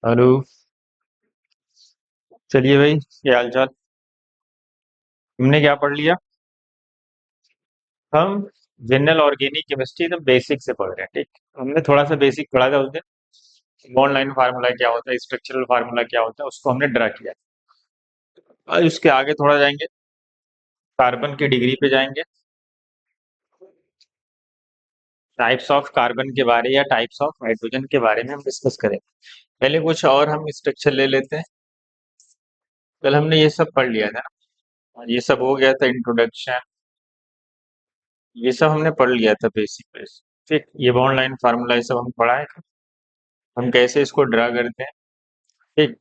Hello. चलिए भाई, क्या हाल चाल। तुमने क्या पढ़ लिया? हम जनरल ऑर्गेनिक केमिस्ट्री एकदम बेसिक से पढ़ रहे हैं, ठीक। हमने थोड़ा सा बेसिक पढ़ा था उस दिन। ऑनलाइन फार्मूला क्या होता है, स्ट्रक्चरल फार्मूला क्या होता है, उसको हमने ड्रा किया। आज उसके आगे थोड़ा जाएंगे, कार्बन की डिग्री पे जाएंगे। टाइप्स ऑफ कार्बन के बारे या टाइप्स ऑफ हाइड्रोजन के बारे में हम डिस्कस करेंगे। पहले कुछ और हम स्ट्रक्चर ले लेते हैं। कल हमने ये सब पढ़ लिया था ना, ये सब हो गया था इंट्रोडक्शन। ये सब हमने पढ़ लिया था बेसिक बेसिक, ठीक। ये बॉन्ड लाइन फार्मूला ये सब हम पढ़ा है। हम कैसे इसको ड्रा करते हैं, ठीक।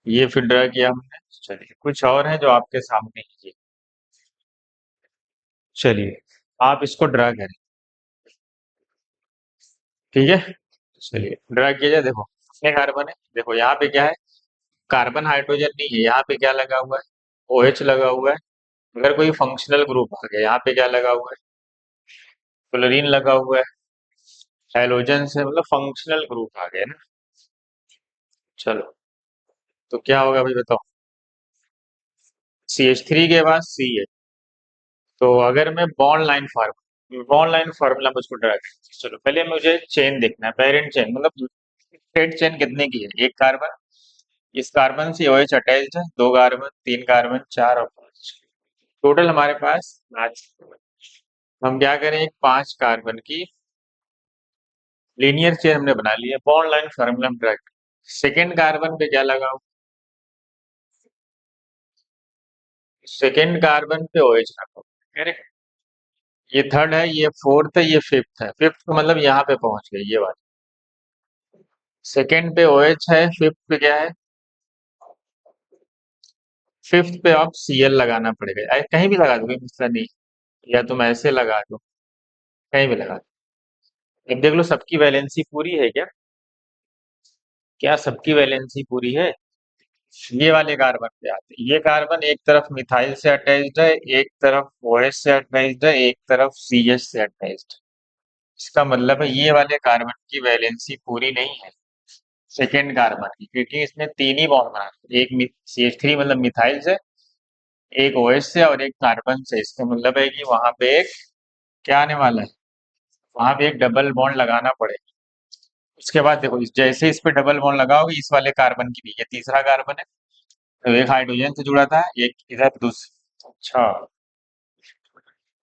ये फिर ड्रा किया हमने। चलिए कुछ और है जो आपके सामने ही है। चलिए आप इसको ड्रा करें, ठीक है। चलिए ड्रा किया जाए। देखो कितने कार्बन है, देखो यहाँ पे क्या है, कार्बन हाइड्रोजन नहीं है, यहाँ पे क्या लगा हुआ है, OH लगा हुआ है। अगर कोई फंक्शनल ग्रुप आ गया, यहाँ पे क्या लगा हुआ है, क्लोरीन लगा हुआ है। हैलोजन से मतलब फंक्शनल ग्रुप आ गया ना। चलो तो क्या होगा भाई बताओ। CH3 के बाद C है। तो अगर मैं बॉन्ड लाइन फार्मूला मुझको ड्रा करना है। चलो पहले मुझे चेन देखना है, पेरेंट चेन मतलब हेड चेन कितने की है, एक कार्बन। इस कार्बन से OH अटैच्ड है, दो कार्बन, तीन कार्बन, चार और पांच। टोटल हमारे पास पांच। हम क्या करें, एक पांच कार्बन की लीनियर चेन हमने बना ली है। बॉन्ड लाइन फार्मूला हम ड्रा करें। सेकेंड कार्बन पे क्या लगा, सेकेंड कार्बन पे OH रखो, करेक्ट। ये थर्ड है, ये फोर्थ है, ये फिफ्थ है। फिफ्थ का मतलब यहाँ पे पहुंच गए ये वाला। सेकेंड पे OH है, फिफ्थ पे क्या है, फिफ्थ पे आप Cl लगाना पड़ेगा। कहीं भी लगा दो, कोई मसला नहीं। या तुम ऐसे लगा दो, कहीं भी लगा दो। अब देख लो सबकी वैलेंसी पूरी है क्या, क्या सबकी वैलेंसी पूरी है। ये वाले कार्बन पे आते हैं। ये कार्बन एक तरफ मिथाइल से अटैच्ड है, एक तरफ OH से अटैच्ड है, एक तरफ CH से अटैच्ड। इसका मतलब है ये वाले कार्बन की वैलेंसी पूरी नहीं है, सेकेंड कार्बन की, क्योंकि इसमें तीन ही बॉन्ड बना है। एक CH3 मतलब मिथाइल से, एक OH से और एक कार्बन से। इसका मतलब है कि वहां पे एक क्या आने वाला है, वहां पे एक डबल बॉन्ड लगाना पड़ेगा। उसके बाद देखो जैसे इस पे डबल बॉन्ड लगाओगे, इस वाले कार्बन की भी, ये तीसरा कार्बन है तो एक हाइड्रोजन से जुड़ा था, एक इधर दूसरा। अच्छा,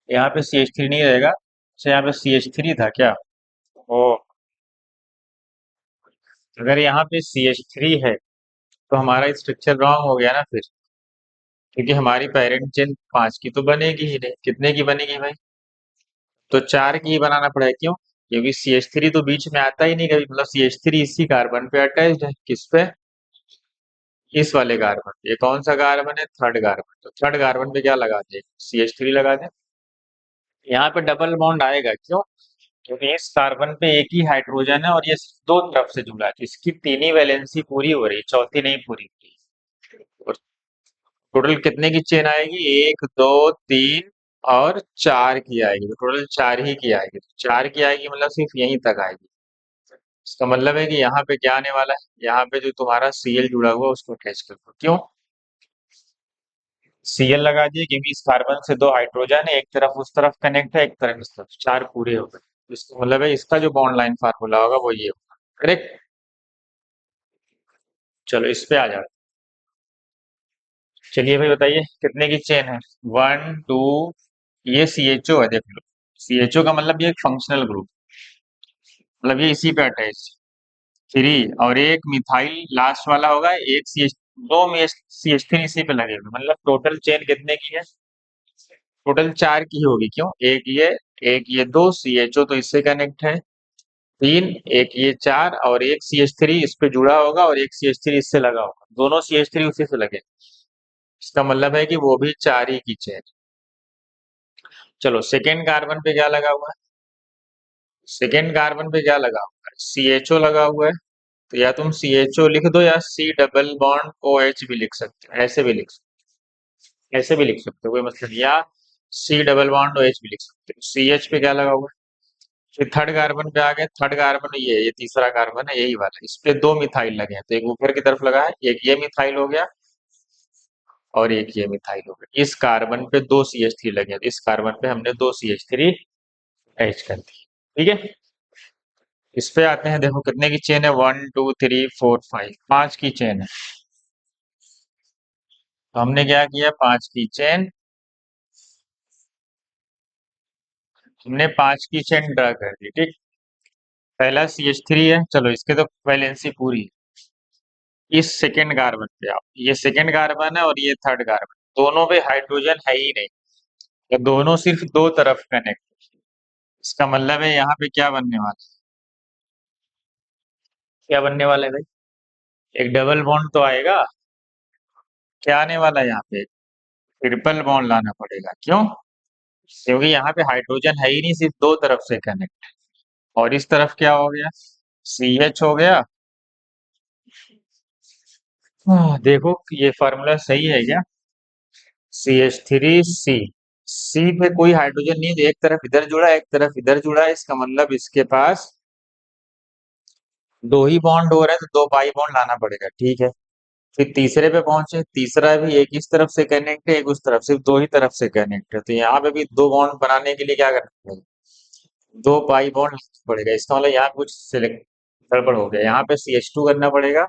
यहाँ पे CH3 नहीं रहेगा। अच्छा यहाँ पे CH3 था क्या। ओ, अगर यहाँ पे CH3 है तो हमारा स्ट्रक्चर रॉन्ग हो गया ना फिर, क्योंकि हमारी पेरेंट चेन पांच की तो बनेगी ही नहीं। कितने की बनेगी भाई, तो चार की ही बनाना पड़ेगा। क्यों, क्योंकि CH3 तो बीच में आता ही नहीं कभी। मतलब CH3 इसी कार्बन पे अटैच्ड है, किस पे, इस वाले कार्बन। ये कौन सा कार्बन है, थर्ड कार्बन। तो थर्ड कार्बन पे क्या लगा दे, CH3 लगा दे। यहाँ पे डबल बॉन्ड आएगा, क्यों, क्योंकि इस कार्बन पे एक ही हाइड्रोजन है और ये दो तरफ से जुड़ा है, तो इसकी तीन ही वैलेंसी पूरी हो रही है, चौथी नहीं पूरी हो रही। और टोटल कितने की चेन आएगी, एक दो तीन और चार की आएगी। तो टोटल चार ही की आएगी, तो चार की आएगी मतलब सिर्फ यहीं तक आएगी। इसका मतलब है कि यहाँ पे क्या आने वाला है, यहाँ पे जो तुम्हारा Cl जुड़ा हुआ है उसको अटैच कर दो। क्यों, Cl लगा दिए क्योंकि इस कार्बन से दो हाइड्रोजन है, एक तरफ उस तरफ कनेक्ट है, एक तरफ इस तरफ, चार पूरे हो गए। इसका मतलब है इसका जो बॉन्ड लाइन फार्मूला होगा वो ये होगा, करेक्ट। चलो इस पे आ जाओ। चलिए भाई बताइए कितने की चेन है, वन टू, ये CHO है, देख लो। CHO का मतलब ये एक फंक्शनल ग्रुप, मतलब ये इसी पे अटैच। थ्री, और एक मिथाइल लास्ट वाला होगा, एक सी एच, दो में CH3 इसी पे लगेगा। मतलब टोटल चेन कितने की है, टोटल चार की होगी। क्यों, एक ये दो CHO तो इससे कनेक्ट है, तीन, एक ये चार, और एक CH3 इस पे जुड़ा होगा और एक CH3 इससे लगा होगा, दोनों CH3 उसी से लगे। इसका मतलब है कि वो भी चार ही की चेन। चलो सेकेंड कार्बन पे क्या लगा हुआ है, सेकेंड कार्बन पे क्या लगा हुआ है, CHO लगा हुआ है। तो या तुम CHO लिख दो या C डबल बॉन्ड OH भी लिख सकते हो, ऐसे भी लिख सकते हो, ऐसे भी लिख सकते हो, कोई मतलब नहीं। या C डबल बॉन्ड OH भी लिख सकते हो। CH पे क्या लगा हुआ है, फिर थर्ड कार्बन पे आ गए, थर्ड कार्बन ये तीसरा कार्बन है, यही वाला, इस पे दो मिथाइल लगे हैं, तो एक ऊपर की तरफ लगा है, एक ये मिथाइल हो गया और एक ये मिथाइल हो गया। इस कार्बन पे दो CH3 लगे हैं, तो इस कार्बन पे हमने दो CH3 अटैच कर दी। ठीक है, इस पे आते हैं, देखो कितने की चेन है, 1 2 3 4 5, 5 की चेन है। तो हमने क्या किया, 5 की चेन, हमने 5 की चेन ड्रा कर दी। ठीक, पहला CH3 है, चलो इसके तो वैलेंसी पूरी है। इस सेकेंड कार्बन पे आप, ये सेकेंड कार्बन है और ये थर्ड कार्बन, दोनों पे हाइड्रोजन है ही नहीं, तो दोनों सिर्फ दो तरफ कनेक्ट। इसका मतलब है यहाँ पे क्या बनने वाला है, क्या बनने वाला है भाई, एक डबल बॉन्ड तो आएगा। क्या आने वाला है यहाँ पे, ट्रिपल बॉन्ड लाना पड़ेगा। क्यों, क्योंकि यहाँ पे हाइड्रोजन है ही नहीं, सिर्फ दो तरफ से कनेक्ट। और इस तरफ क्या हो गया, CH हो गया। देखो ये फार्मूला सही है क्या, CH3 C, सी पे कोई हाइड्रोजन नहीं है, तो एक तरफ इधर जुड़ा है, एक तरफ इधर जुड़ा है, इसका मतलब इसके पास दो ही बॉन्ड हो रहे हैं, तो दो पाई बॉन्ड लाना पड़ेगा। ठीक है, फिर तीसरे पे पहुंचे, तीसरा भी एक इस तरफ से कनेक्ट है, एक उस तरफ, सिर्फ दो ही तरफ से कनेक्ट है, तो यहाँ पे भी दो बॉन्ड बनाने के लिए क्या करना पड़ेगा, दो पाई बॉन्ड लाना पड़ेगा। इसका मतलब यहाँ कुछ सिलेक्ट गड़बड़ हो गया, यहाँ पे CH2 करना पड़ेगा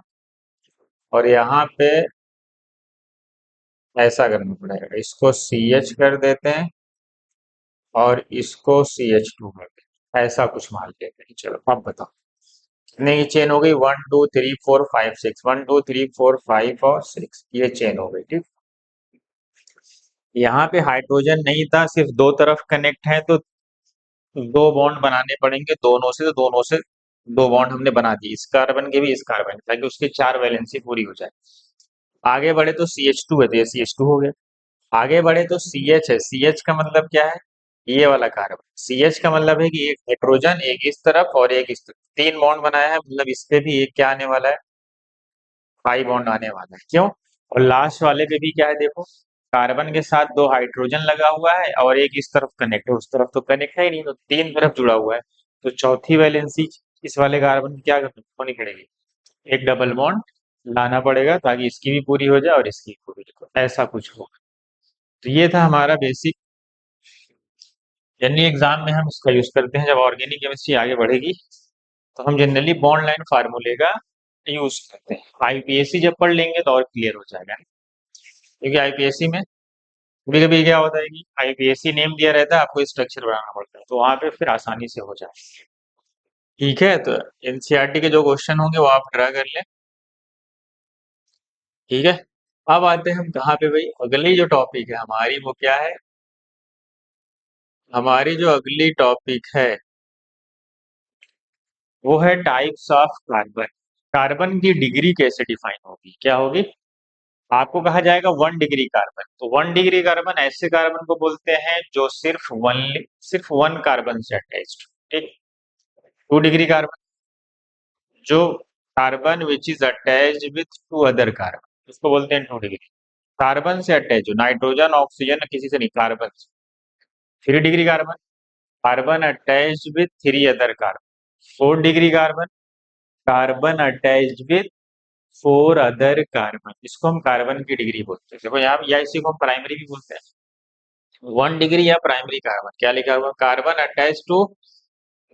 और यहाँ पे ऐसा करना पड़ेगा, इसको CH कर देते हैं और इसको CH2 कर देते हैं, ऐसा कुछ मान लेते हैं। चलो अब बताओ कितने की चेन हो गई, 1 2 3 4 5 6, 1 2 3 4 5 और 6, ये चेन हो गई। ठीक, यहाँ पे हाइड्रोजन नहीं था, सिर्फ दो तरफ कनेक्ट है, तो दो बॉन्ड बनाने पड़ेंगे दोनों से, तो दोनों से दो बॉन्ड हमने बना दिए, इस कार्बन के भी इस कार्बन के, ताकि उसकी चार वैलेंसी पूरी हो जाए। आगे बढ़े तो CH2 है, तो ये CH2 हो गया। आगे बढ़े तो CH है, CH का मतलब क्या है, ये वाला कार्बन, CH का मतलब है कि एक हाइड्रोजन, एक इस तरफ और एक इस तरफ, तीन बॉन्ड बनाया है, मतलब इस पे भी एक क्या आने वाला है, पाई बॉन्ड आने वाला है। क्यों, और लास्ट वाले पे भी क्या है, देखो कार्बन के साथ दो हाइड्रोजन लगा हुआ है और एक इस तरफ कनेक्ट है, उस तरफ तो कनेक्ट है ही नहीं, तो तीन तरफ जुड़ा हुआ है, तो चौथी वैलेंसी इस वाले कार्बन की क्या होनी पड़ेगी, एक डबल बॉन्ड लाना पड़ेगा, ताकि इसकी भी पूरी हो जाए और इसकी भी पूरी हो जाए, ऐसा कुछ होगा। तो ये था हमारा बेसिक, जनरली एग्जाम में हम इसका यूज करते हैं, जब ऑर्गेनिक केमिस्ट्री आगे बढ़ेगी तो हम जनरली बॉन्ड लाइन फार्मूले का यूज करते हैं। IPSC जब पढ़ लेंगे तो और क्लियर हो जाएगा, क्योंकि IPSC में कभी कभी क्या होता है कि IPSC नेम दिया रहता है, आपको स्ट्रक्चर बनाना पड़ता है, तो वहां पे फिर आसानी से हो जाए। ठीक है, तो NCERT के जो क्वेश्चन होंगे वो आप ड्रा कर लें। ठीक है, अब आते हैं हम कहाँ पे भाई, अगली जो टॉपिक है हमारी वो क्या है, हमारी जो अगली टॉपिक है वो है टाइप्स ऑफ कार्बन। कार्बन की डिग्री कैसे डिफाइन होगी, क्या होगी, आपको कहा जाएगा 1 डिग्री कार्बन, तो 1 डिग्री कार्बन ऐसे कार्बन को बोलते हैं जो सिर्फ वन कार्बन से अटैच्ड। ठीक, 2 डिग्री कार्बन, जो carbon which is attached with to other carbon, उसको बोलते हैं 2 डिग्री। कार्बन से अटैच, जो नाइट्रोजन ऑक्सीजन किसी से नहीं, कार्बन से। 3 degree carbon, carbon attached with 3 other carbon. 4 degree carbon, carbon attached with 4 other carbon, इसको हम कार्बन की डिग्री बोलते हैं। देखो यहाँ, या इसी को हम प्राइमरी भी बोलते हैं। 1 डिग्री या प्राइमरी कार्बन, क्या लिखा हुआ, carbon attach to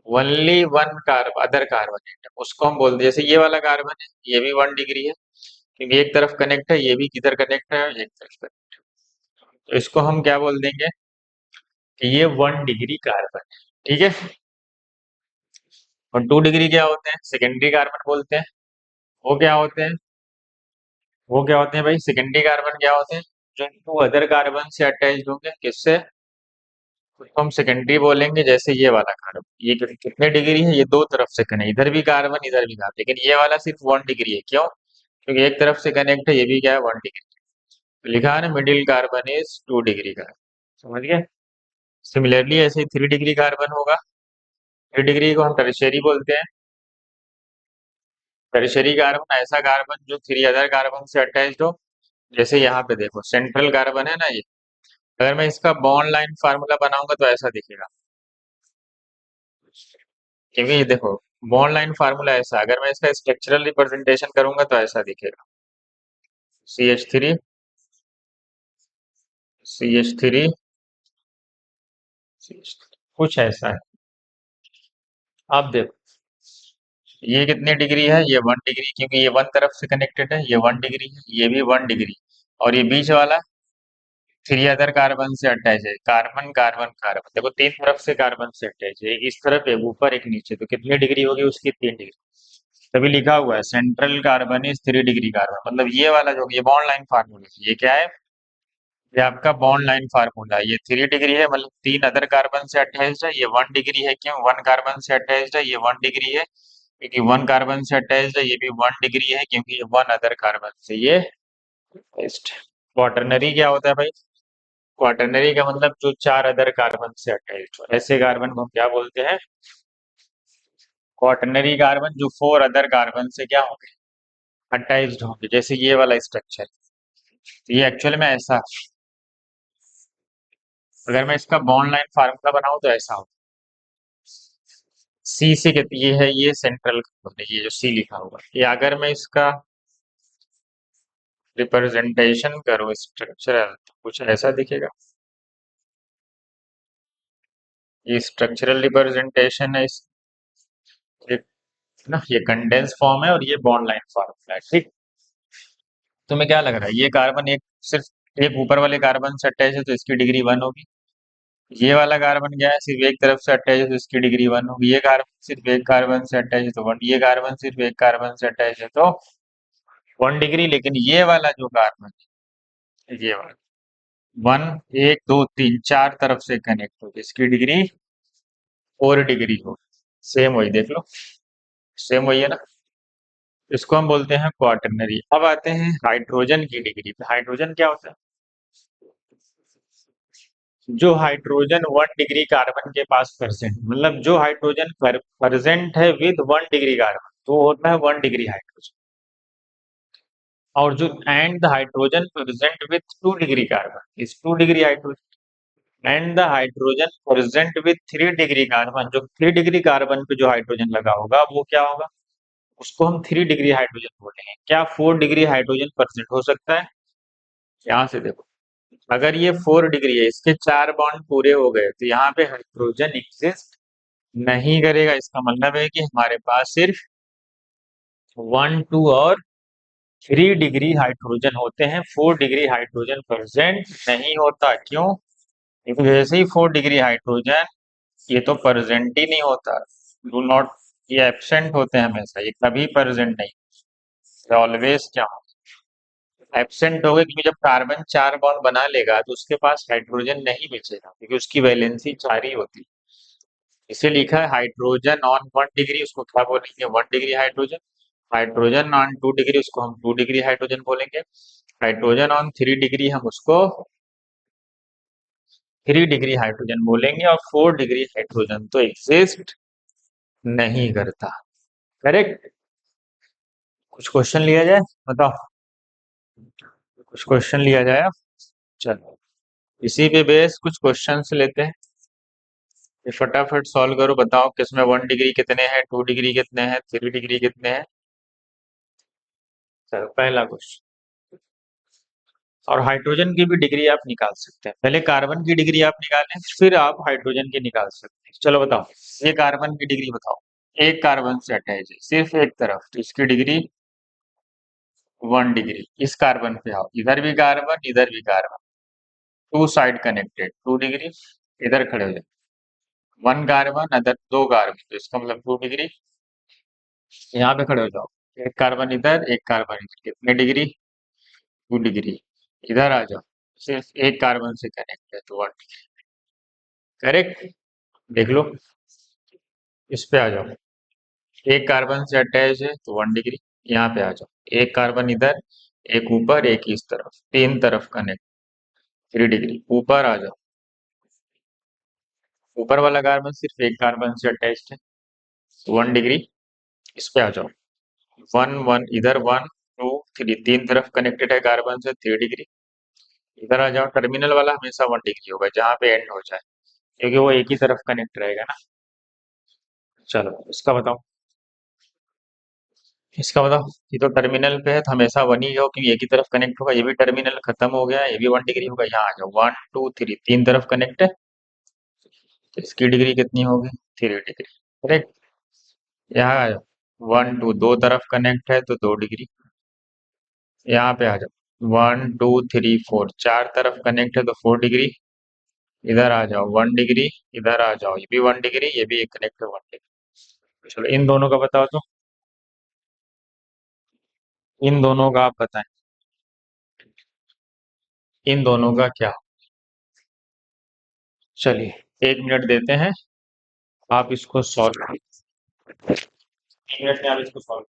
only one carbon other carbon atom, उसको हम बोलते हैं। जैसे ये वाला कार्बन है, ये भी 1 डिग्री है, क्योंकि एक तरफ कनेक्ट है, ये भी किधर कनेक्ट है, एक तरफ connect है। तो इसको हम क्या बोल देंगे कि ये 1 डिग्री कार्बन है। ठीक है, और 2 डिग्री क्या होते हैं, सेकेंडरी कार्बन बोलते हैं। वो क्या होते हैं, वो क्या होते हैं भाई, सेकेंडरी कार्बन क्या होते हैं, जो टू अदर कार्बन से अटैच्ड होंगे, किससे, उसको हम सेकेंडरी बोलेंगे। जैसे ये वाला कार्बन, ये कितने डिग्री है, ये दो तरफ से कनेक्ट, इधर भी कार्बन इधर भी कार्बन, लेकिन ये वाला सिर्फ 1 डिग्री है। क्यों, क्योंकि एक तरफ से कनेक्ट है, ये भी क्या है, 1 डिग्री। तो लिखा है ना, मिडिल कार्बन इज 2 डिग्री का, समझ गए। सिमिलरली ऐसे ही 3 डिग्री कार्बन होगा, 3 डिग्री को हम टर्शियरी बोलते हैं। टर्शियरी कार्बन ऐसा कार्बन जो 3 अदर कार्बन से अटैच्ड हो। जैसे यहाँ पे देखो सेंट्रल कार्बन है ना ये, अगर मैं इसका बॉन्ड लाइन फार्मूला बनाऊंगा तो ऐसा दिखेगा, क्योंकि देखो बॉन्ड लाइन फार्मूला ऐसा, अगर मैं इसका स्ट्रक्चरल रिप्रेजेंटेशन करूंगा तो ऐसा दिखेगा, CH3 CH3 कुछ ऐसा है। अब देखो ये कितनी डिग्री है, ये 1 डिग्री, क्योंकि ये वन तरफ से कनेक्टेड है, ये 1 डिग्री है, ये भी 1 डिग्री, और ये बीच वाला 3 अदर कार्बन से अटैच है, कार्बन कार्बन कार्बन, देखो 3 तरफ से कार्बन से अटैच है, एक इस तरफ एक ऊपर एक नीचे, तो कितनी डिग्री होगी उसकी, 3 डिग्री। तभी लिखा हुआ है central carbon is 3 degree carbon, मतलब ये वाला जो ये बॉन्ड लाइन फार्मूला, ये क्या है, ये आपका बॉन्ड लाइन फार्मूला, ये 3 डिग्री है, मतलब 3 अदर कार्बन से अटैच्ड है, ये 1 डिग्री है, क्यों 1 कार्बन से अटैच्ड है, ये 1 डिग्री है, क्योंकि 1 कार्बन से अटैच्ड है, ये भी 1 डिग्री है, क्योंकि ये 1 अदर कार्बन से ये अटैच्ड। क्वाटरनरी क्या होता है भाई, क्वाटरनरी का मतलब जो 4 अदर कार्बन से अटैच्ड हो, ऐसे कार्बन को हम क्या बोलते हैं, क्वाटरनरी कार्बन, जो 4 अदर कार्बन से क्या होंगे, अटैच्ड होंगे, जैसे ये वाला स्ट्रक्चर। तो ये एक्चुअल में ऐसा, अगर मैं इसका बॉन्ड लाइन फार्मूला बनाऊं तो ऐसा हो, सी से कहती ये है, ये सेंट्रल कार्बन है, ये जो सी लिखा हुआ है, ये अगर मैं इसका रिप्रेजेंटेशन करूं स्ट्रक्चरल तो कुछ ऐसा दिखेगा, ये स्ट्रक्चरल रिप्रेजेंटेशन है इस, ये ना ये कंडेंस फॉर्म है और ये बॉन्ड लाइन फार्मूला है, ठीक। तुम्हें क्या लग रहा है, ये कार्बन एक सिर्फ एक ऊपर वाले कार्बन से अटैच है तो इसकी डिग्री 1 होगी, ये वाला कार्बन क्या है, सिर्फ एक तरफ से अटैच है तो इसकी डिग्री 1 होगी, ये कार्बन सिर्फ एक कार्बन से अटैच है तो 1, ये कार्बन सिर्फ एक कार्बन से अटैच है तो 1 डिग्री, लेकिन ये वाला जो कार्बन है, ये वाला 1 1 2 3 4 तरफ से कनेक्ट हो, इसकी डिग्री 4 डिग्री हो, सेम वही देख लो, सेम वही है ना, इसको हम बोलते हैं क्वाटरनरी। अब आते हैं हाइड्रोजन की डिग्री पे, हाइड्रोजन क्या होता है, जो हाइड्रोजन 1 डिग्री कार्बन के पास प्रेजेंट, मतलब जो हाइड्रोजन प्रेजेंट है विद 1 डिग्री कार्बन, तो होता है 1 डिग्री हाइड्रोजन, और जो and the hydrogen present with 2 degree carbon is 2 degree hydrogen, and the hydrogen present with 3 degree carbon, जो 3 डिग्री कार्बन पे जो हाइड्रोजन लगा होगा वो क्या होगा, उसको हम 3 डिग्री हाइड्रोजन बोलेंगे। क्या 4 डिग्री हाइड्रोजन प्रेजेंट हो सकता है, यहाँ से देखो, अगर ये 4 डिग्री है, इसके 4 बॉन्ड पूरे हो गए, तो यहाँ पे हाइड्रोजन एग्जिस्ट नहीं करेगा, इसका मतलब है कि हमारे पास सिर्फ 1 2 और 3 डिग्री हाइड्रोजन होते हैं, 4 डिग्री हाइड्रोजन प्रेजेंट नहीं होता, क्यों, क्योंकि जैसे ही 4 डिग्री हाइड्रोजन, ये तो प्रेजेंट ही नहीं होता, डू नॉट, ये एब्सेंट होते हैं हमेशा, ये कभी प्रेजेंट नहीं, ऑलवेज क्या हो, एब्सेंट हो गए, क्योंकि जब कार्बन 4 बॉन्ड बना लेगा तो उसके पास हाइड्रोजन नहीं बचेगा, क्योंकि उसकी वैलेंसी 4 ही होती है। इसे लिखा है हाइड्रोजन ऑन 1 डिग्री, उसको क्या बोलेंगे, 1 degree hydrogen, hydrogen on 2 degree उसको हम 2 डिग्री हाइड्रोजन बोलेंगे, हाइड्रोजन ऑन 3 डिग्री हम उसको 3 डिग्री हाइड्रोजन बोलेंगे, और 4 डिग्री हाइड्रोजन तो एग्जिस्ट नहीं करता। करेक्ट। कुछ क्वेश्चन लिया जाए, बताओ, कुछ क्वेश्चन लिया जाए अब, चलो इसी पे बेस कुछ क्वेश्चंस लेते हैं, ये फटाफट सॉल्व करो, बताओ किसमें 1 डिग्री कितने हैं, 2 डिग्री कितने हैं, 3 डिग्री कितने हैं। चलो पहला क्वेश्चन, और हाइड्रोजन की भी डिग्री आप निकाल सकते हैं, पहले कार्बन की डिग्री आप निकालें फिर आप हाइड्रोजन की निकाल सकते हैं। चलो बताओ, ये कार्बन की डिग्री बताओ, एक कार्बन से अटैच है सिर्फ एक तरफ, तो इसकी डिग्री 1 डिग्री, इस कार्बन पे आओ, इधर भी carbon, two side connected 2 degree, इधर खड़े हो जाओ, 1 कार्बन अदर 2 कार्बन, तो इसका मतलब 2 डिग्री, यहाँ पे खड़े हो जाओ, एक कार्बन इधर एक कार्बन इधर, कितने डिग्री, 2 डिग्री, इधर आ जाओ, सिर्फ एक कार्बन से कनेक्ट है तो 1 डिग्री, करेक्ट। देख लो, इस पे आ जाओ, एक कार्बन से अटैच है तो 1 डिग्री, यहाँ पे आ जाओ, एक कार्बन इधर एक ऊपर एक इस तरफ, 3 तरफ कनेक्ट, 3 डिग्री, ऊपर आ जाओ, ऊपर वाला कार्बन सिर्फ एक कार्बन से अटैच है, 1 डिग्री, इस पे आ जाओ, 1 1 इधर 1 2 3, 3 तरफ कनेक्टेड है कार्बन से, 3 डिग्री, इधर आ जाओ, टर्मिनल वाला हमेशा 1 डिग्री होगा जहाँ पे एंड हो जाए, क्योंकि वो एक ही तरफ कनेक्ट रहेगा ना। चलो इसका बताओ। इसका बताओ। ये तो टर्मिनल पे है तो हमेशा वन ही हो कि एक ही तरफ कनेक्ट होगा। ये भी टर्मिनल खत्म हो गया, ये भी 1 डिग्री होगा। यहाँ आ जाओ, 1 2 3, तीन तरफ कनेक्ट है तो इसकी डिग्री कितनी होगी? 3 डिग्री। करेक्ट। यहाँ आ जाओ, 1 2, दो तरफ कनेक्ट है तो 2 डिग्री। यहाँ पे आ जाओ, 1 2 3 4, चार तरफ कनेक्ट है तो 4 डिग्री। इधर आ जाओ, 1 डिग्री। इधर आ जाओ, ये भी 1 डिग्री, ये भी एक कनेक्ट है 1 डिग्री। चलो इन दोनों का बताओ तो। इन दोनों का आप बताएं। इन दोनों का क्या? चलिए 1 मिनट देते हैं, आप इसको सॉल्व। 1 मिनट में आप इसको सॉल्व।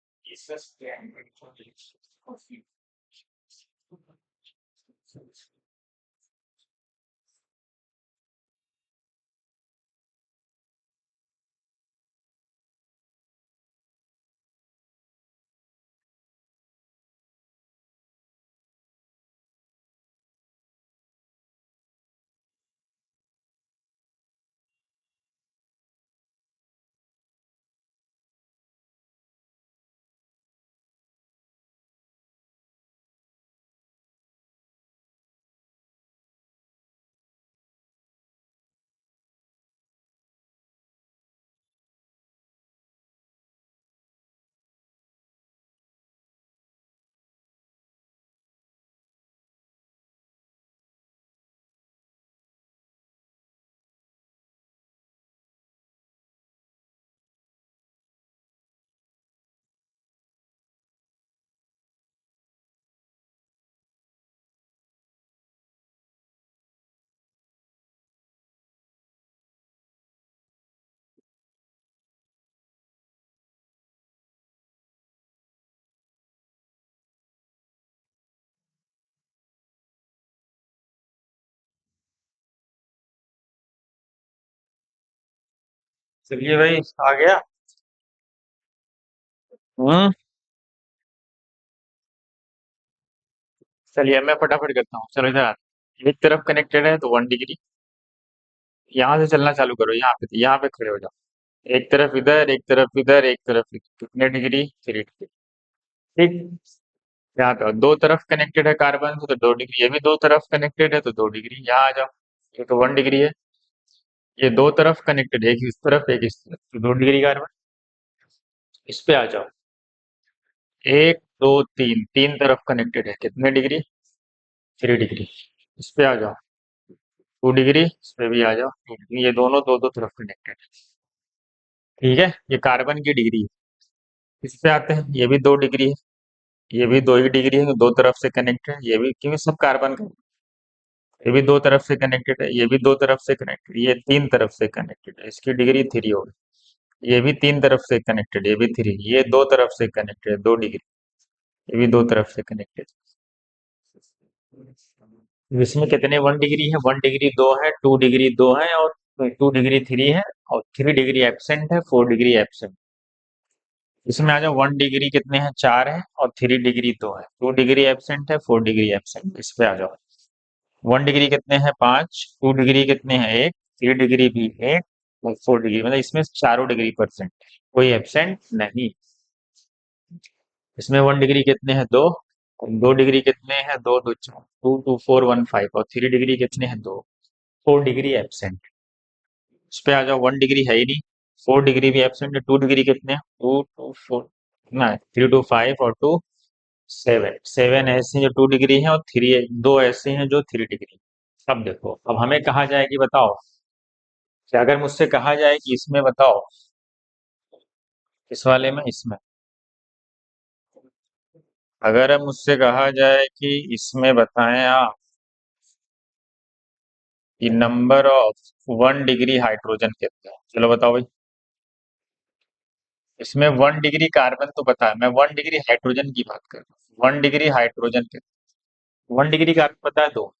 चलिए भाई, आ गया। हम्म। चलिए अब मैं फटाफट करता हूँ। चलो इधर एक तरफ कनेक्टेड है तो 1 डिग्री। यहाँ से चलना चालू करो, यहाँ पे खड़े हो जाओ। एक तरफ इधर, एक तरफ इधर, एक तरफ इधर। कितने डिग्री? 3 डिग्री। ठीक। यहाँ पे और दो तरफ कनेक्टेड है कार्बन से तो 2 डिग्री। ये भी दो तरफ कनेक्टेड है तो 2 डिग्री। यहाँ आ जाओ, ये तो 1 डिग्री है। ये दो तरफ कनेक्टेड है, एक इस तरफ एक इस तरफ, तो 2 डिग्री कार्बन। इस पे आ जाओ, 1 2 3, तीन तरफ कनेक्टेड है, कितने डिग्री? 3 डिग्री। इस पे आ जाओ, 2 डिग्री। इस पे भी आ जाओ, 2 डिग्री। ये दोनों दो दो तरफ कनेक्टेड है। ठीक है, ये कार्बन की डिग्री है। इस पे आते हैं, ये भी 2 डिग्री है। ये भी 2 ही डिग्री है, दो तरफ से कनेक्टेड है। ये भी क्योंकि सब कार्बन का। ये भी दो तरफ से कनेक्टेड है, ये भी दो तरफ से कनेक्टेड, ये तीन तरफ से कनेक्टेड है, इसकी डिग्री 3 होगी। ये भी तीन तरफ से कनेक्टेड, ये भी 3। ये दो तरफ से कनेक्टेड है, 2 डिग्री। ये भी दो तरफ से कनेक्टेड। इसमें कितने 1 डिग्री है? 1 डिग्री दो है, 2 डिग्री दो है, और 2 डिग्री 3 है, और 3 डिग्री एब्सेंट है, 4 डिग्री एब्सेंट। इसमें आ जाओ, 1 डिग्री कितने हैं? 4 है, और 3 डिग्री दो है, 2 डिग्री एब्सेंट है, 4 डिग्री एब्सेंट। इस पे आ जाओ, 1 डिग्री कितने हैं? 5। 2 डिग्री कितने हैं? 1। 3 डिग्री भी 1, और 4 डिग्री, मतलब इसमें चारों डिग्री परसेंट, कोई एब्सेंट नहीं। इसमें 1 डिग्री कितने हैं? 2। 2 डिग्री कितने हैं? 2 2 4, 2 2 4 1 5, और 3 डिग्री कितने हैं? 2। 4 डिग्री एब्सेंट। इस पे आ जाओ, 1 डिग्री है ही नहीं, 4 डिग्री भी एब्सेंट है। 2 डिग्री कितने हैं? 2 2 4, ना 3 2 5 और 2 7। 7 ऐसे हैं जो 2 डिग्री हैं, और थ्री, दो ऐसे हैं जो 3 डिग्री। अब देखो, अब हमें कहा जाएगी, बताओ कि अगर मुझसे कहा जाए कि इसमें बताओ, इस वाले में, इसमें अगर अब मुझसे कहा जाए कि इसमें बताएं आप कि नंबर ऑफ 1 डिग्री हाइड्रोजन कितने हैं। चलो बताओ भाई। इसमें 1 डिग्री कार्बन तो पता है, मैं 1 डिग्री हाइड्रोजन की बात कर रहा हूँ। 1 डिग्री हाइड्रोजन के, 1 डिग्री कार्बन पता है तो,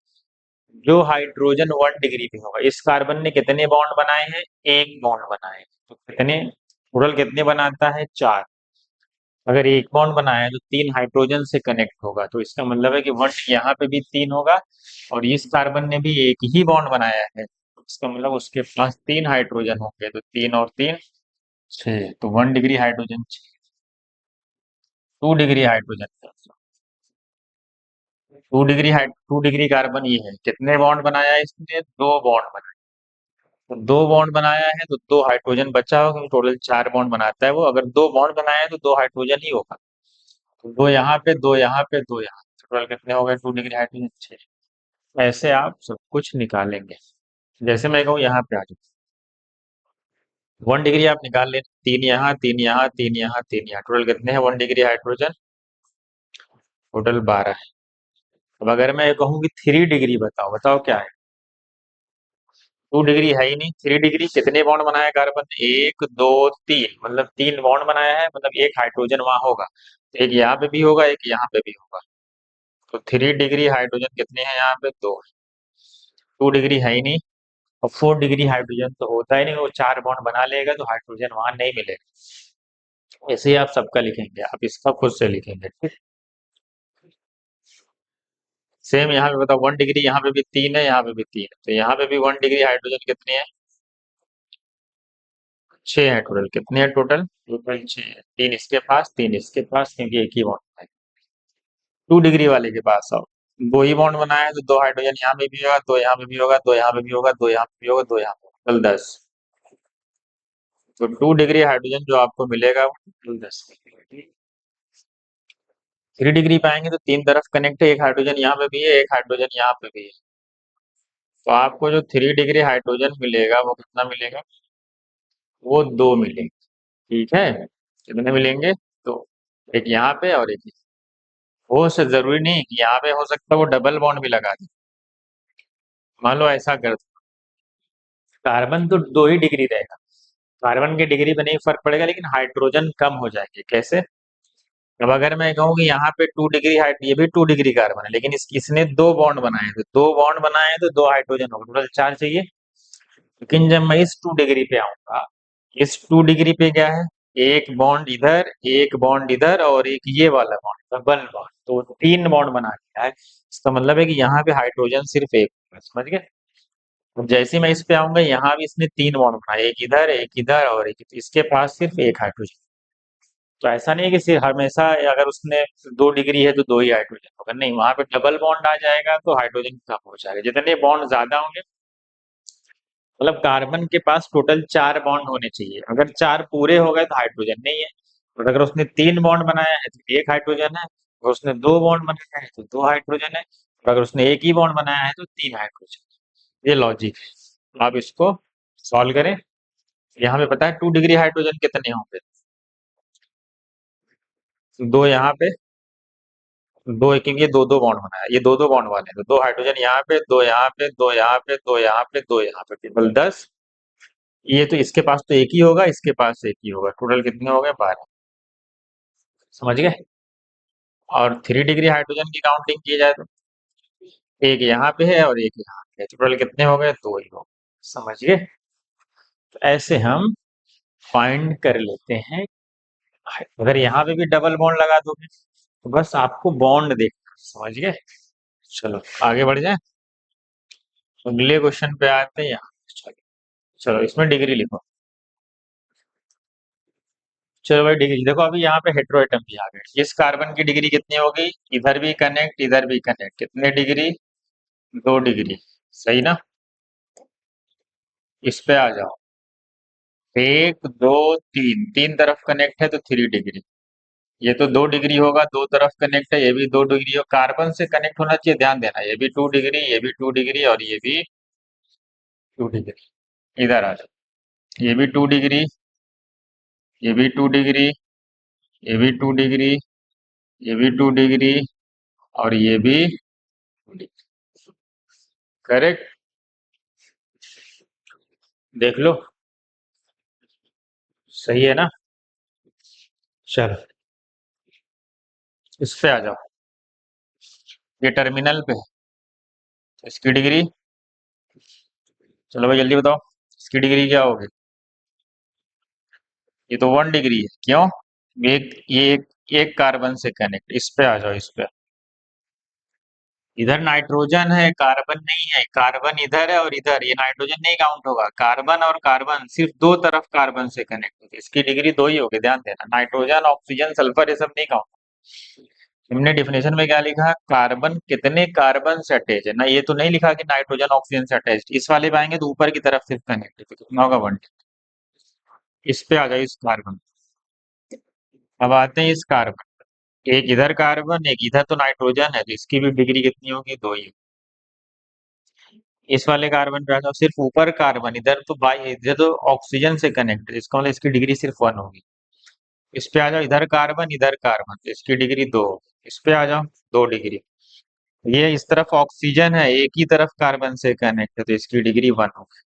जो हाइड्रोजन 1 डिग्री पे होगा, इस कार्बन ने कितने बॉन्ड बनाए हैं? एक बॉन्ड बनाए हैं। तो कितने टोटल कितने बनाता है? 4। अगर एक बॉन्ड बनाया है तो 3 हाइड्रोजन से कनेक्ट होगा, तो इसका मतलब है कि वन यहाँ पे भी 3 होगा, और इस कार्बन ने भी एक ही बॉन्ड बनाया है, तो इसका मतलब उसके पास 3 हाइड्रोजन होंगे, तो 3 और 3 6 तो 1 degree hydrogen, 2 degree hydrogen, 2 degree carbon ये है, कितने बॉन्ड बनाया है इसने? 2 बॉन्ड बनाया। तो 2 बॉन्ड बनाया है तो 2 हाइड्रोजन बचा होगा, टोटल 4 बॉन्ड बनाता है वो। अगर 2 बॉन्ड बनाया है तो 2 हाइड्रोजन ही होगा। तो दो यहाँ पे, दो यहाँ पे, दो यहाँ, टोटल कितने हो गए? 2 डिग्री हाइड्रोजन, 6। ऐसे आप सब कुछ निकालेंगे। जैसे मैं कहूँ यहाँ पे आ जाओ, 1 डिग्री आप निकाल लें, 3 यहाँ, 3 यहाँ, 3 यहाँ, 3 यहाँ, टोटल कितने हैं? 1 डिग्री हाइड्रोजन, टोटल 12 है। अब अगर मैं कहूँ कि 3 डिग्री बताओ, बताओ क्या है? 2 डिग्री है ही नहीं, 3 डिग्री कितने बॉन्ड बनाया है कार्बन ने? 1 2 3, मतलब 3 बॉन्ड बनाया है, मतलब एक हाइड्रोजन वहां होगा। तो एक यहाँ पे भी होगा, एक यहाँ पे भी होगा। तो 3 डिग्री हाइड्रोजन कितने हैं यहाँ पे? 2। 2 डिग्री है ही नहीं, और 4 डिग्री हाइड्रोजन तो होता ही नहीं, वो 4 बॉन्ड बना लेगा तो हाइड्रोजन वहां नहीं मिलेगा। ऐसे ही आप सबका लिखेंगे, आप इसका खुद से लिखेंगे, ठीक। सेम यहाँ पे बताओ, 1 डिग्री यहाँ पे भी 3 है, यहाँ पे भी 3 है, तो यहाँ पे भी 1 डिग्री हाइड्रोजन कितने हैं? 6 है टोटल। कितने हैं टोटल? टोटल 6 है। 3 इसके पास, 3 इसके पास, क्योंकि एक ही बॉन्ड है। 2 डिग्री वाले के पास आओ, 2 ही बॉन्ड बनाया है तो 2 हाइड्रोजन यहाँ पे भी होगा, 2 यहाँ पे भी होगा, 2 यहाँ पे भी होगा, 2 यहाँ पे भी होगा, 2 यहाँ पे, टोटल 10। तो 2 डिग्री हाइड्रोजन जो आपको मिलेगा वो टोटल 10। 3 डिग्री पाएंगे तो 3 तरफ कनेक्ट है, एक हाइड्रोजन यहाँ पे भी है, एक हाइड्रोजन यहाँ पे भी है। तो आपको जो 3 डिग्री हाइड्रोजन मिलेगा वो कितना मिलेगा? वो 2 मिलेंगे, ठीक है। कितने मिलेंगे? तो एक यहाँ पे और एक हो से जरूरी नहीं कि यहाँ पे, हो सकता है वो डबल बॉन्ड भी लगा दे। मान लो ऐसा कर, कार्बन तो 2 ही डिग्री रहेगा, कार्बन की डिग्री में नहीं फर्क पड़ेगा, लेकिन हाइड्रोजन कम हो जाएंगे। कैसे? अब अगर मैं कहूँ कि यहाँ पे 2 डिग्री हाइट, ये भी 2 डिग्री कार्बन है, लेकिन इसने 2 बॉन्ड बनाए, तो 2 बॉन्ड बनाए हैं तो 2 हाइड्रोजन होगा, टोटल 4 चाहिए। लेकिन जब मैं इस 2 डिग्री पे आऊंगा, इस 2 डिग्री पे क्या है? एक बॉन्ड इधर, एक बॉन्ड इधर, और एक ये वाला बॉन्ड, डबल बॉन्ड, तो 3 बॉन्ड बना दिया है। इसका मतलब है कि यहाँ पे हाइड्रोजन सिर्फ एक होगा, समझ गए? तो जैसे ही मैं इस पे आऊंगा, यहाँ भी इसने 3 बॉन्ड बनाए, एक इधर और एक इधर। इसके पास सिर्फ एक हाइड्रोजन। तो ऐसा नहीं है कि सिर्फ हमेशा अगर उसने 2 डिग्री है तो 2 ही हाइड्रोजन होगा, नहीं, वहां पे डबल बॉन्ड आ जाएगा तो हाइड्रोजन कम हो जाएगा। जितने बॉन्ड ज्यादा होंगे, मतलब कार्बन के पास टोटल 4 बॉन्ड होने चाहिए, अगर 4 पूरे हो गए तो हाइड्रोजन नहीं है। और अगर उसने 3 बॉन्ड बनाया है तो एक हाइड्रोजन है, अगर उसने 2 बॉन्ड बनाया है तो 2 हाइड्रोजन है, और अगर उसने एक ही बॉन्ड बनाया है तो 3 हाइड्रोजन। ये लॉजिक है। तो आप इसको सॉल्व करें। यहाँ पे पता है 2 डिग्री हाइड्रोजन कितने होंगे? दो यहाँ पे, दो, क्योंकि ये दो दो बॉन्ड बनाया, ये दो दो बॉन्ड वाले हैं, तो 2 हाइड्रोजन यहाँ पे, 2 यहाँ पे, 2 यहाँ पे, 2 यहाँ पे, 2 यहाँ पे, टोटल 10। ये तो इसके पास तो एक ही होगा, इसके पास एक ही होगा, टोटल कितने हो गए? 12। समझ गए? और 3 डिग्री हाइड्रोजन की काउंटिंग की जाए तो एक यहाँ पे है और एक यहाँ पे है, टोटल कितने हो गए? 2 ही हो गए। समझ गए? तो ऐसे हम फाइंड कर लेते हैं। अगर यहाँ पे भी डबल बॉन्ड लगा दोगे तो बस आपको बॉन्ड देखना, समझ गए? चलो आगे बढ़ जाए, अगले क्वेश्चन पे आते हैं। यहाँ चलो, चलो इसमें डिग्री लिखो। चलो भाई डिग्री देखो, अभी यहाँ पे हेटेरोएटम भी आ गए। इस कार्बन की डिग्री कितनी होगी? इधर भी कनेक्ट, इधर भी कनेक्ट, कितने डिग्री? 2 डिग्री, सही ना? इस पे आ जाओ, 1 2 3, 3 तरफ कनेक्ट है तो 3 डिग्री। ये तो 2 डिग्री होगा, 2 तरफ कनेक्ट है, ये भी 2 डिग्री हो, कार्बन से कनेक्ट होना चाहिए, ध्यान देना। ये भी 2 डिग्री, ये भी 2 डिग्री, और ये भी 2 डिग्री। इधर आ जाओ, ये भी 2 डिग्री, ये भी 2 डिग्री, ये भी 2 डिग्री, ये भी 2 डिग्री, और ये भी 2 डिग्री। करेक्ट? देख लो, सही है ना? चलो इस पे आ जाओ, ये टर्मिनल पे है, तो इसकी डिग्री, चलो भाई जल्दी बताओ, इसकी डिग्री क्या होगी? ये तो 1 डिग्री है, क्यों? एक कार्बन से कनेक्ट, इस पे आ जाओ, इस पे। इधर नाइट्रोजन है, कार्बन नहीं है। कार्बन इधर है और इधर, ये नाइट्रोजन नहीं काउंट होगा। कार्बन और कार्बन सिर्फ दो तरफ कार्बन से कनेक्ट होती है, इसकी डिग्री दो ही होगी, ध्यान देना। नाइट्रोजन, ऑक्सीजन, सल्फर ये सब नहीं काउंट। हमने डिफिनेशन में क्या लिखा, कार्बन कितने कार्बन से अटैच है ना, ये तो नहीं लिखा कि नाइट्रोजन ऑक्सीजन से अटैच। इस वाले पे आएंगे तो ऊपर की तरफ सिर्फ कनेक्ट है, तो कितना होगा 1। इस पे आ जाए, इस कार्बन। अब आते हैं इस कार्बन, एक इधर कार्बन एक इधर, तो नाइट्रोजन है तो इसकी भी डिग्री कितनी होगी, दो ही। इस वाले कार्बन पे आ जाओ, सिर्फ ऊपर कार्बन, इधर तो बाई, इधर तो ऑक्सीजन से कनेक्ट है, इसका मतलब इसकी डिग्री सिर्फ 1 होगी। इस पे आ जाओ, इधर कार्बन तो इसकी डिग्री 2 होगी। इस पे आ जाओ, 2 डिग्री। ये इस तरफ ऑक्सीजन है, एक ही तरफ कार्बन से कनेक्ट है, तो इसकी डिग्री 1 होगी।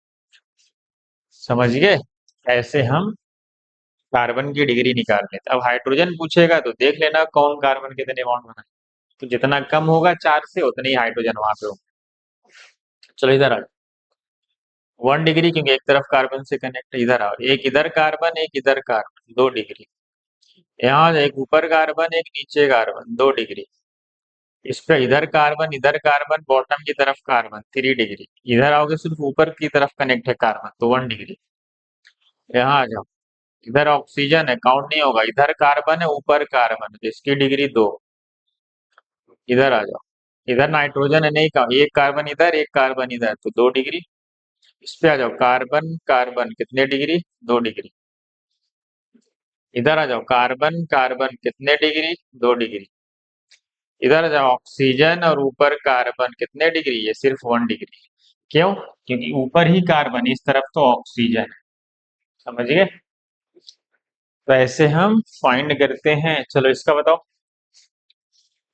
समझ गए? ऐसे हम कार्बन की डिग्री निकाल लेते। अब हाइड्रोजन पूछेगा तो देख लेना कौन कार्बन कितने बॉन्ड बना है। तो जितना कम होगा 4 से, उतने ही हाइड्रोजन वहां पे होगा। चलो इधर आ, 1 डिग्री, क्योंकि एक तरफ कार्बन से कनेक्ट है। इधर आओ, एक इधर कार्बन एक इधर कार्बन, 2 डिग्री। यहाँ एक ऊपर कार्बन एक नीचे कार्बन, 2 डिग्री। इस पे इधर कार्बन बॉटम की तरफ कार्बन, 3 डिग्री। इधर आओगे सिर्फ ऊपर की तरफ कनेक्ट है कार्बन, तो 1 डिग्री। यहाँ आ जाओ, इधर ऑक्सीजन है, काउंट नहीं होगा। इधर कार्बन है ऊपर कार्बन है, तो इसकी डिग्री 2। इधर आ जाओ, इधर नाइट्रोजन है, नहीं का एक कार्बन इधर एक कार्बन इधर, तो 2 डिग्री। इस पे आ जाओ, कार्बन कार्बन कितने डिग्री, 2 डिग्री। इधर आ जाओ, कार्बन कार्बन कितने डिग्री, 2 डिग्री। इधर आ जाओ, ऑक्सीजन और ऊपर कार्बन कितने डिग्री, ये सिर्फ 1 डिग्री। क्यों? क्योंकि ऊपर ही कार्बन, इस तरफ तो ऑक्सीजन है। समझ गए? तो ऐसे हम फाइंड करते हैं। चलो इसका बताओ,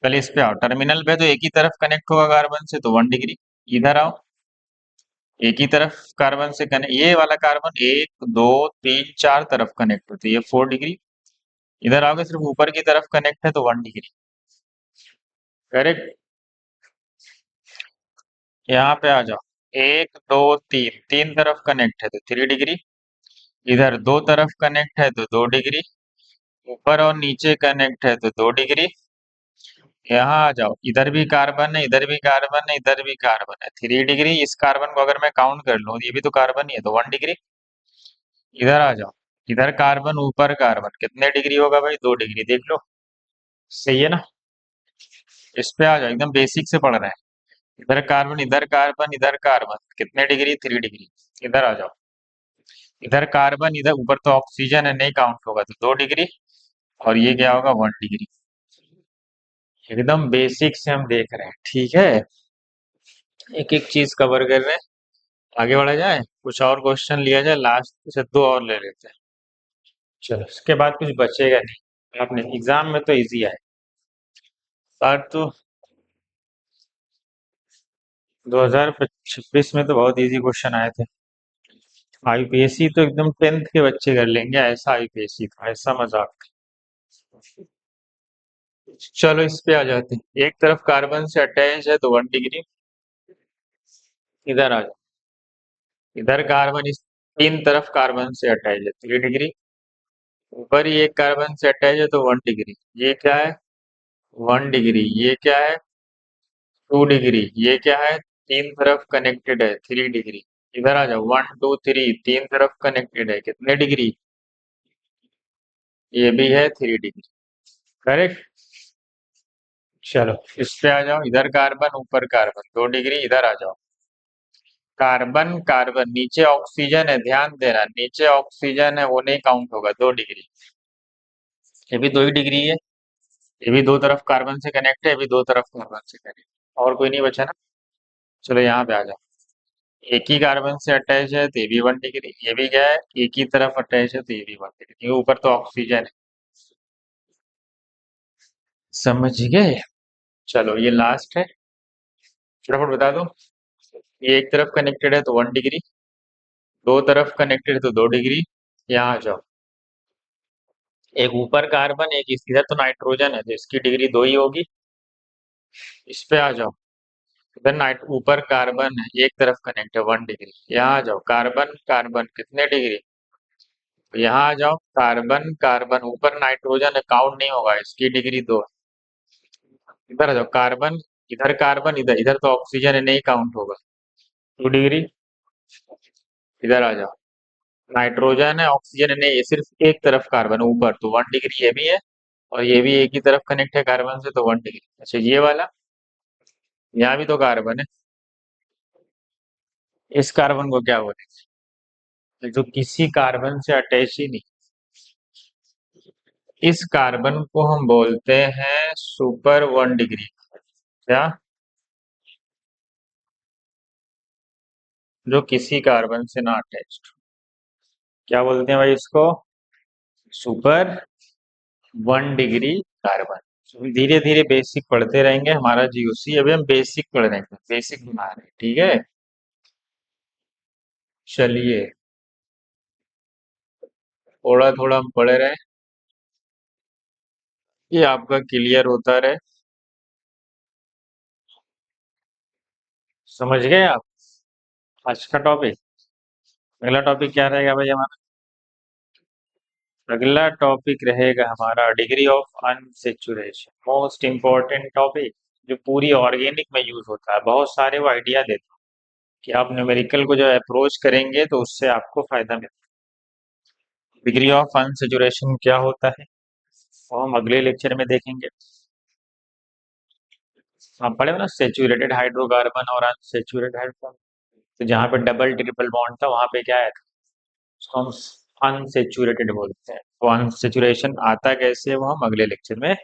पहले इस पे आओ। टर्मिनल पे तो एक ही तरफ कनेक्ट होगा कार्बन से, तो 1 डिग्री। इधर आओ, एक ही तरफ कार्बन से कनेक्ट, ये वाला कार्बन 1 2 3 4 तरफ कनेक्ट होती है, 4 डिग्री। इधर आओगे सिर्फ ऊपर की तरफ कनेक्ट है, तो 1 डिग्री। करेक्ट। यहाँ पे आ जाओ, 1 2 3, तीन तरफ कनेक्ट है तो 3 डिग्री। इधर दो तरफ कनेक्ट है तो 2 डिग्री। ऊपर और नीचे कनेक्ट है तो 2 डिग्री। यहाँ आ जाओ, इधर भी कार्बन है इधर भी कार्बन है इधर भी कार्बन है, 3 डिग्री। इस कार्बन को अगर मैं काउंट कर लूँ, ये भी तो कार्बन ही है, तो 1 डिग्री। इधर आ जाओ, इधर कार्बन ऊपर कार्बन कितने डिग्री होगा भाई, 2 डिग्री। देख लो, सही है ना? इस पे आ जाओ, एकदम बेसिक से पढ़ रहे हैं। इधर कार्बन कितने डिग्री, 3 डिग्री। इधर आ जाओ, इधर कार्बन इधर ऊपर तो ऑक्सीजन है, नहीं काउंट होगा, तो 2 डिग्री। और ये क्या होगा, 1 डिग्री। एकदम बेसिक से हम देख रहे हैं, ठीक है। एक एक चीज कवर कर रहे हैं। आगे बढ़ा जाए, कुछ और क्वेश्चन लिया जाए, लास्ट से दो और ले लेते हैं। चलो इसके बाद कुछ बचेगा नहीं, आपने एग्जाम में तो इजी आए। बात तो 2026 में तो बहुत इजी क्वेश्चन आए थे। आईपीएससी तो एकदम 10th के बच्चे कर लेंगे, ऐसा आईपीएससी था, ऐसा मजाक। चलो इस पे आ जाते हैं, एक तरफ कार्बन से अटैच है तो 1 डिग्री। इधर आ जाओ, इधर कार्बन इस तीन तरफ कार्बन से अटैच है, 3 डिग्री। ऊपर ही एक कार्बन से अटैच है तो 1 डिग्री। ये क्या है, 1 डिग्री। ये क्या है, 2 डिग्री। ये क्या है, तीन तरफ कनेक्टेड है, 3 डिग्री। इधर आ जाओ, 1 2 3, तीन तरफ कनेक्टेड है, कितने डिग्री, ये भी है 3 डिग्री। करेक्ट। चलो इस पे आ जाओ, इधर कार्बन ऊपर कार्बन, 2 डिग्री। इधर आ जाओ, कार्बन कार्बन नीचे ऑक्सीजन है, ध्यान देना, नीचे ऑक्सीजन है, वो नहीं काउंट होगा, 2 डिग्री। ये भी 2 ही डिग्री है। ये भी दो तरफ कार्बन से कनेक्ट है, ये भी दो तरफ कार्बन से कनेक्ट। और कोई नहीं बचा ना? चलो यहाँ पे आ जाओ, एक ही कार्बन से अटैच है तो ये भी 1 डिग्री। ये भी क्या है, एक ही तरफ अटैच है तो ये भी 1 डिग्री, क्योंकि ऊपर तो ऑक्सीजन है। समझ गए? चलो ये लास्ट है, फटाफट बता दो। ये एक तरफ कनेक्टेड है तो 1 डिग्री, दो तरफ कनेक्टेड है तो 2 डिग्री। यहाँ आ जाओ, एक ऊपर कार्बन एक इधर तो नाइट्रोजन है, तो इसकी डिग्री 2 ही होगी। इस पे आ जाओ, इधर नाइट ऊपर कार्बन है, एक तरफ कनेक्ट है, 1 डिग्री। यहाँ आ जाओ, कार्बन कार्बन कितने डिग्री, तो यहाँ आ जाओ, कार्बन कार्बन ऊपर नाइट्रोजन है, काउंट नहीं होगा, इसकी डिग्री 2। इधर आ जाओ, कार्बन इधर कार्बन, इधर इधर तो ऑक्सीजन है, नहीं काउंट होगा। 2 डिग्री। इधर आ जाओ। नाइट्रोजन है, ऑक्सीजन है, नहीं, ये सिर्फ एक तरफ कार्बन है ऊपर, तो 1 डिग्री ये भी है। और ये भी एक ही तरफ कनेक्ट है कार्बन से, तो 1 डिग्री। अच्छा, ये वाला, यहाँ भी तो कार्बन है। इस कार्बन को क्या बोलेंगे? जो किसी कार्बन से अटैच ही नहीं। इस कार्बन को हम बोलते हैं सुपर 1 डिग्री। क्या? जो किसी कार्बन से ना अटैच्ड। क्या बोलते हैं भाई इसको? Super 1 degree carbon. धीरे धीरे बेसिक पढ़ते रहेंगे, हमारा जीओसी अभी हम बेसिक पढ़ रहे हैं, बेसिक बना रहे हैं, ठीक है। चलिए, थोड़ा थोड़ा हम पढ़ रहे हैं, ये आपका क्लियर होता रहे। समझ गए आप आज का टॉपिक? अगला टॉपिक क्या रहेगा भाई हमारा? अगला टॉपिक रहेगा हमारा degree of unsaturation, most important topic, जो पूरी ऑर्गेनिक में यूज होता है। बहुत सारे वो आइडिया देते हैं कि आप न्यूमेरिकल को जो अप्रोच करेंगे तो उससे आपको फायदा मिलेगा। डिग्री ऑफ अनसेचुरेशन क्या होता है वो हम अगले लेक्चर में देखेंगे। आप पढ़े हो ना, सेचुरेटेड हाइड्रोकार्बन और अनसेचुरेटेड हाइड्रोकार्बन। तो जहाँ पे डबल ट्रिपल बॉन्ड था वहां पे क्या है, उसको हम अनसेचुरेटेड बोलते हैं। तो अनसेचुरेशन आता कैसे है वो हम अगले लेक्चर में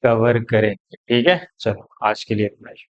कवर करेंगे, ठीक है। चलो, आज के लिए इतना ही।